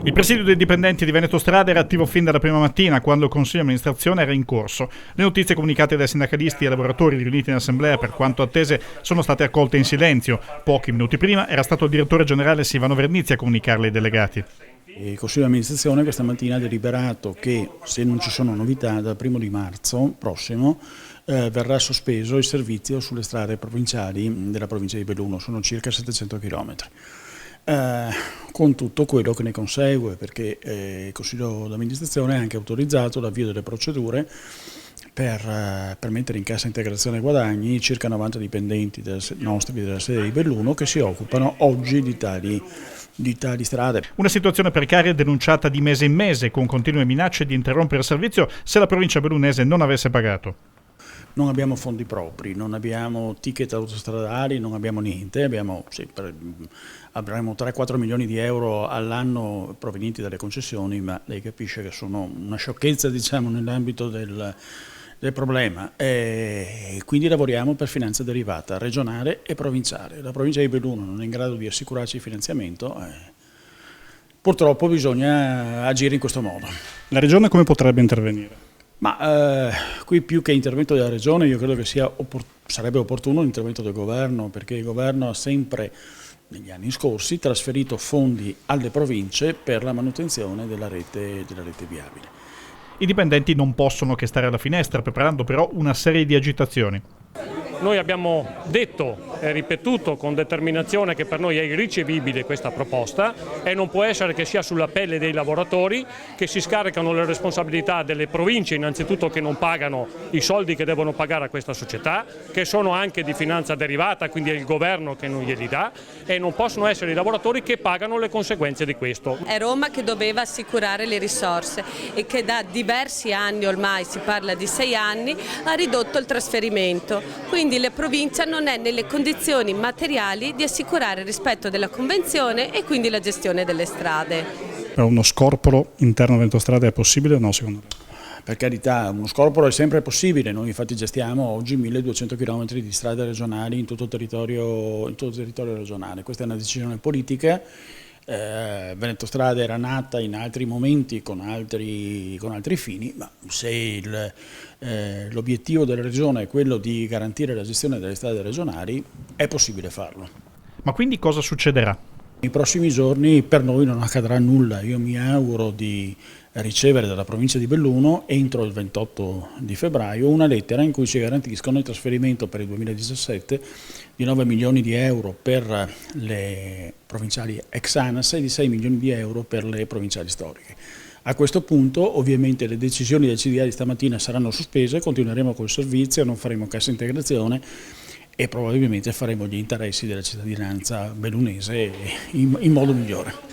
Il presidio dei dipendenti di Veneto Strade era attivo fin dalla prima mattina, quando il Consiglio di amministrazione era in corso. Le notizie comunicate dai sindacalisti e lavoratori riuniti in assemblea, per quanto attese, sono state accolte in silenzio. Pochi minuti prima era stato il direttore generale Silvano Vernizzi a comunicarle ai delegati. Il Consiglio di amministrazione questa mattina ha deliberato che, se non ci sono novità, dal 1° di marzo prossimo verrà sospeso il servizio sulle strade provinciali della provincia di Belluno, sono circa 700 km. Con tutto quello che ne consegue, perché il Consiglio di amministrazione ha anche autorizzato l'avvio delle procedure per mettere in cassa integrazione guadagni circa 90 dipendenti nostri della sede di Belluno che si occupano oggi di tali strade. Una situazione precaria denunciata di mese in mese, con continue minacce di interrompere il servizio se la provincia bellunese non avesse pagato. Non abbiamo fondi propri, non abbiamo ticket autostradali, non abbiamo niente, avremo 3-4 milioni di euro all'anno provenienti dalle concessioni, ma lei capisce che sono una sciocchezza, diciamo, nell'ambito del problema. E quindi lavoriamo per finanza derivata regionale e provinciale. La provincia di Belluno non è in grado di assicurarci il finanziamento, purtroppo bisogna agire in questo modo. La regione come potrebbe intervenire? Ma qui più che intervento della regione io credo che sarebbe opportuno l'intervento del governo, perché il governo ha sempre negli anni scorsi trasferito fondi alle province per la manutenzione della rete viabile. I dipendenti non possono che stare alla finestra, preparando però una serie di agitazioni. Noi abbiamo detto e ripetuto con determinazione che per noi è irricevibile questa proposta e non può essere che sia sulla pelle dei lavoratori, che si scaricano le responsabilità delle province innanzitutto, che non pagano i soldi che devono pagare a questa società, che sono anche di finanza derivata, quindi è il governo che non glieli dà, e non possono essere i lavoratori che pagano le conseguenze di questo. È Roma che doveva assicurare le risorse e che da diversi anni, ormai si parla di 6 anni, ha ridotto il trasferimento. Quindi la provincia non è nelle condizioni materiali di assicurare il rispetto della convenzione e quindi la gestione delle strade. Uno scorporo interno a Veneto Strade è possibile o no, secondo lei? Per carità, uno scorporo è sempre possibile, noi infatti gestiamo oggi 1200 km di strade regionali in tutto il territorio regionale. Questa è una decisione politica. Veneto Strade era nata in altri momenti con altri fini, ma se l'obiettivo della regione è quello di garantire la gestione delle strade regionali, è possibile farlo. Ma quindi cosa succederà? Nei prossimi giorni per noi non accadrà nulla, io mi auguro di ricevere dalla provincia di Belluno entro il 28 di febbraio una lettera in cui ci garantiscono il trasferimento per il 2017 di 9 milioni di euro per le provinciali ex ANAS e di 6 milioni di euro per le provinciali storiche. A questo punto ovviamente le decisioni del CDA di stamattina saranno sospese, continueremo col servizio, non faremo cassa integrazione e probabilmente faremo gli interessi della cittadinanza bellunese in modo migliore.